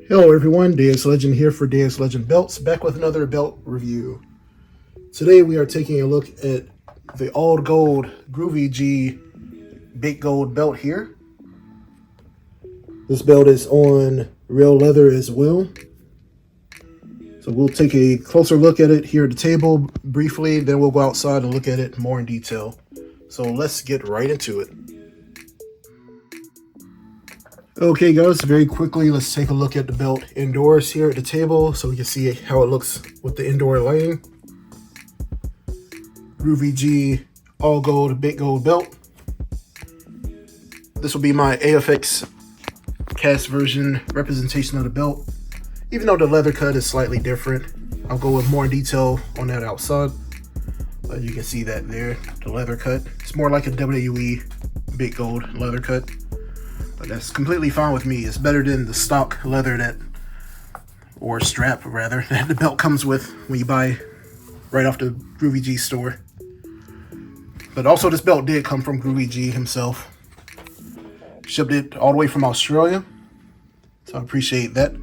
Hello everyone, Deus Legend here for Deus Legend Belts, back with another belt review. Today we are taking a look at the all gold Groovy G big gold belt here. This belt is on real leather as well. So we'll take a closer look at it here at the table briefly, then we'll go outside and look at it more in detail. So let's get right into it. Okay guys, very quickly let's take a look at the belt indoors here at the table so we can see how it looks with the indoor lighting. Groovy G all gold big gold belt. This will be my AFX cast version representation of the belt. Even though the leather cut is slightly different, I'll go with more in detail on that outside. But you can see that there, the leather cut. It's more like a WWE big gold leather cut. But that's completely fine with me. It's better than the stock leather that, or strap rather, that the belt comes with when you buy right off the Groovy G store. But also this belt did come from Groovy G himself. Shipped it all the way from Australia. So I appreciate that.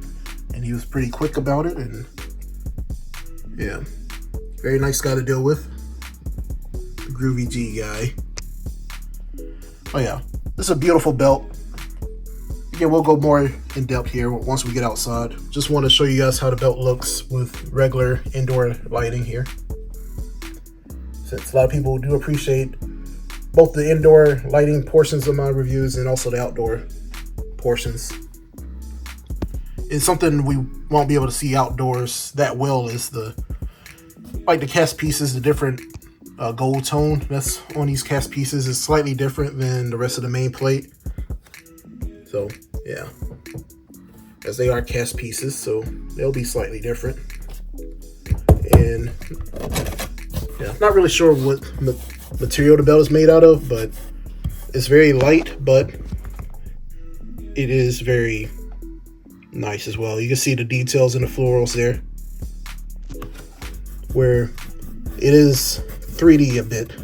And he was pretty quick about it, and yeah, very nice guy to deal with. The Groovy G guy. Oh yeah, this is a beautiful belt. Again, we'll go more in depth here once we get outside. Just want to show you guys how the belt looks with regular indoor lighting here. Since a lot of people do appreciate both the indoor lighting portions of my reviews and also the outdoor portions. It's something we won't be able to see outdoors that well is the cast pieces, the different gold tone that's on these cast pieces is slightly different than the rest of the main plate. So yeah, as they are cast pieces, so they'll be slightly different. And yeah, not really sure what material the belt is made out of, but it's very light, but it is very nice as well. You can see the details in the florals there, where it is 3D a bit.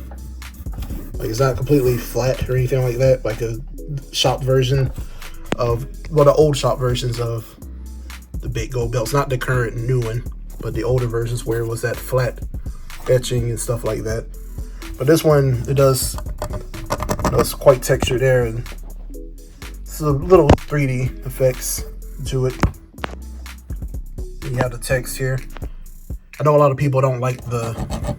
Like it's not completely flat or anything like that, like a shop version of, well, the old shop versions of the big gold belts, not the current new one, but the older versions where it was that flat etching and stuff like that. But this one, it does, it's quite textured there, and it's a little 3D effects to it. You have the text here. I know a lot of people don't like the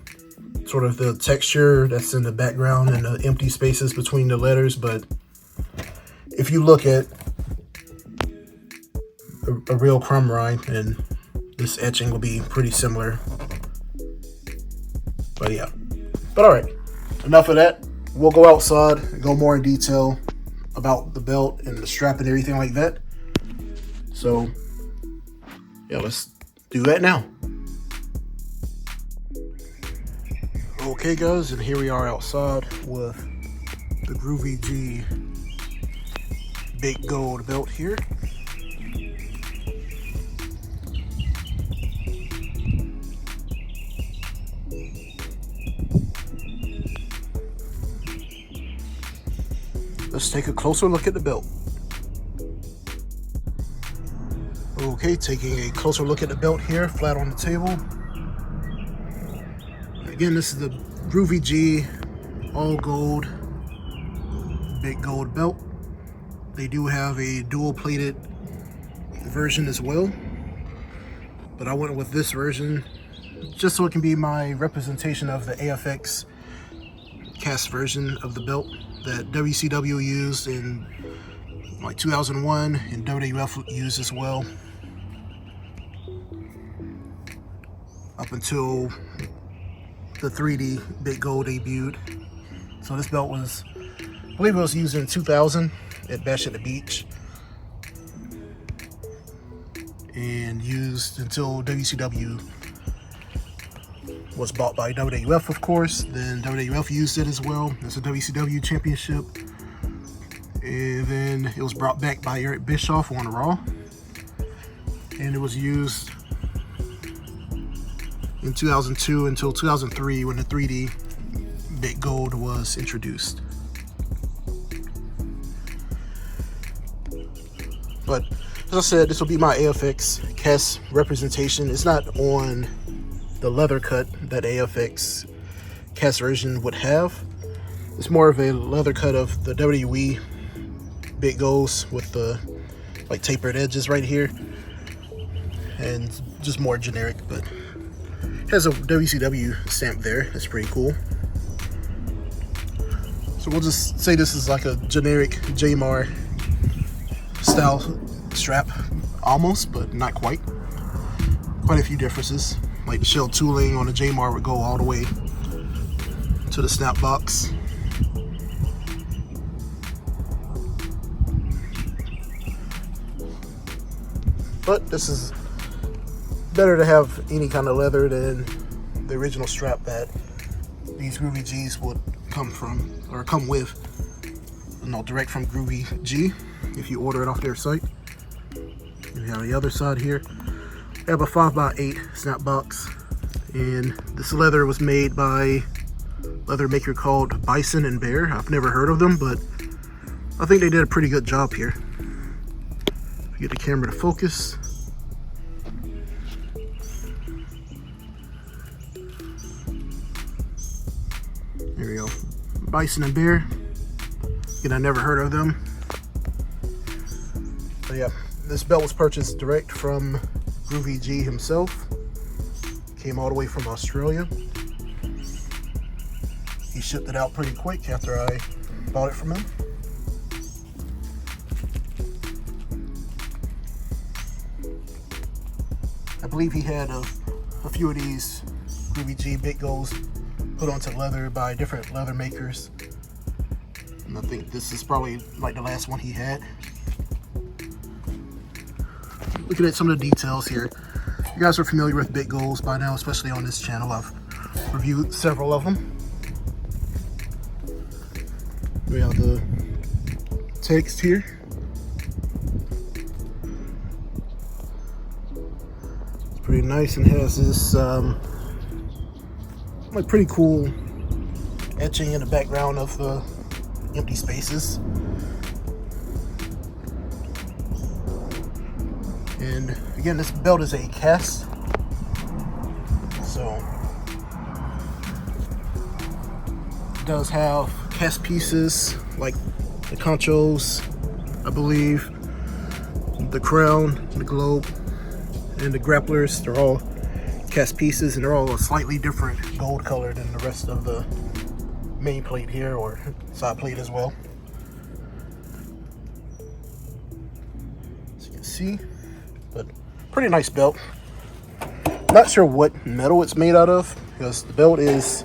sort of the texture that's in the background and the empty spaces between the letters, but if you look at a real crumb rind, and this etching will be pretty similar. But yeah, but all right, enough of that. We'll go outside and go more in detail about the belt and the strap and everything like that. So yeah, let's do that now. Okay guys, and here we are outside with the Groovy G big gold belt here. Let's take a closer look at the belt. Okay, taking a closer look at the belt here, flat on the table. Again, this is the Groovy G all gold big gold belt. They do have a dual plated version as well, but I went with this version just so it can be my representation of the AFX cast version of the belt that WCW used in like 2001 and WWF used as well up until the 3D big gold debuted. So this belt was, I believe it was used in 2000 at Bash at the Beach and used until WCW was bought by WWF, of course. Then WWF used it as well as a WCW championship, and then it was brought back by Eric Bischoff on Raw, and it was used in 2002 until 2003 when the 3D big gold was introduced. But As I said, this will be my AFX cast representation. It's not on the leather cut that AFX cast version would have. It's more of a leather cut of the WWE big goals with the like tapered edges right here, and just more generic, but it has a WCW stamp there. That's pretty cool. So we'll just say this is like a generic Jamar style strap, almost, but not quite. Quite a few differences. Like the shell tooling on the Jamar would go all the way to the snap box. But this is better to have any kind of leather than the original strap that these Groovy G's would come from, or come with. No, direct from Groovy G if you order it off their site. And on the other side here, I have a 5x8 snap box, and this leather was made by a leather maker called Bison and Bear. I've never heard of them, but I think they did a pretty good job here. Get the camera to focus. There we go. Bison and Bear. Again, I never heard of them. But yeah, this belt was purchased direct from Groovy G himself. Came all the way from Australia. He shipped it out pretty quick after I bought it from him. I believe he had a few of these Groovy G big goals put onto leather by different leather makers. And I think this is probably like the last one he had. Looking at some of the details here. You guys are familiar with big goals by now, especially on this channel. I've reviewed several of them. We have the text here. Pretty nice, and has this like pretty cool etching in the background of the empty spaces. And again, this belt is a cast, so it does have cast pieces like the conchos, I believe, the crown, the globe, and the grapplers. They're all cast pieces, and they're all a slightly different gold color than the rest of the main plate here, or side plate as well. As you can see, but pretty nice belt. Not sure what metal it's made out of, because the belt is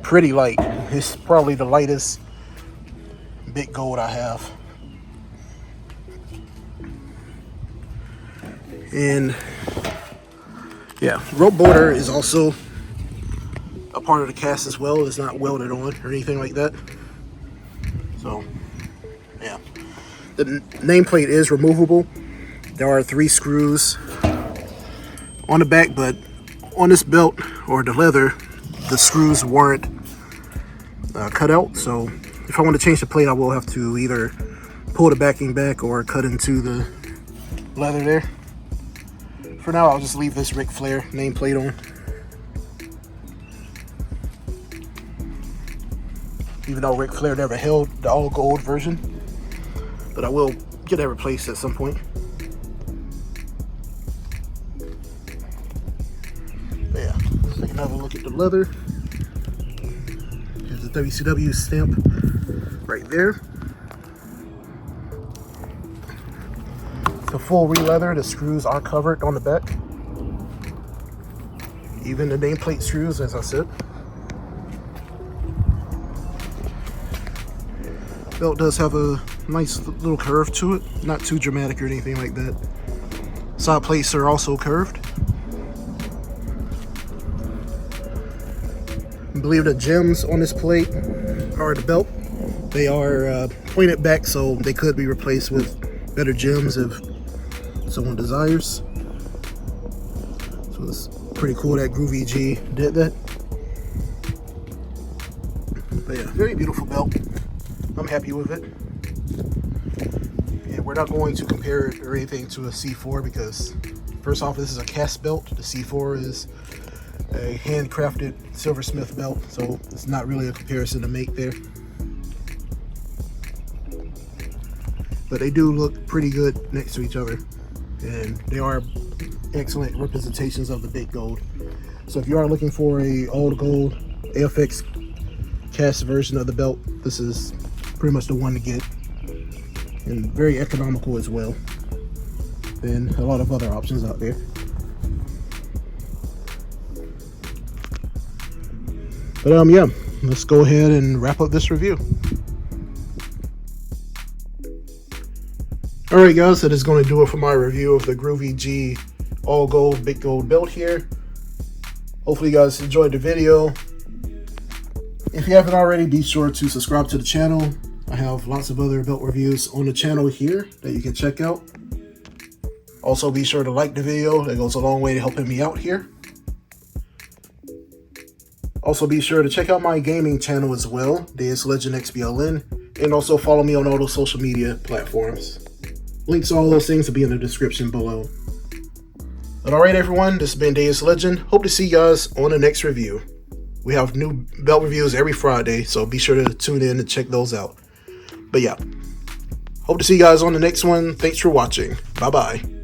pretty light. It's probably the lightest big gold I have. And yeah, rope border is also a part of the cast as well. It's not welded on or anything like that. So yeah, the nameplate is removable. There are 3 screws on the back, but on this belt or the leather, the screws weren't cut out. So if I want to change the plate, I will have to either pull the backing back or cut into the leather there. For now, I'll just leave this Ric Flair nameplate on. Even though Ric Flair never held the all gold version, but I will get that replaced at some point. But yeah, let's take another look at the leather. Here's the WCW stamp right there. The full re-leather, the screws are covered on the back. Even the nameplate screws, as I said. Belt does have a nice little curve to it. Not too dramatic or anything like that. Side plates are also curved. I believe the gems on this plate, or the belt, they are pointed back, so they could be replaced with better gems if someone desires. So it's pretty cool that Groovy G did that. But yeah, very beautiful belt. I'm happy with it. It we're not going to compare it or anything to a C4 because first off, this is a cast belt. The C4 is a handcrafted silversmith belt, so it's not really a comparison to make there. But they do look pretty good next to each other, and they are excellent representations of the big gold. So if you are looking for a all gold AFX cast version of the belt, this is pretty much the one to get, and very economical as well than a lot of other options out there. But yeah, let's go ahead and wrap up this review. Alright guys, that is going to do it for my review of the Groovy G all gold big gold belt here. Hopefully you guys enjoyed the video. If you haven't already, be sure to subscribe to the channel. I have lots of other belt reviews on the channel here that you can check out. Also be sure to like the video, that goes a long way to helping me out here. Also be sure to check out my gaming channel as well, Deus Legend XBLN, and also follow me on all those social media platforms. Links to all those things will be in the description below. But alright everyone, this has been Deus Legend. Hope to see you guys on the next review. We have new belt reviews every Friday, so be sure to tune in and check those out. But yeah, hope to see you guys on the next one. Thanks for watching. Bye bye.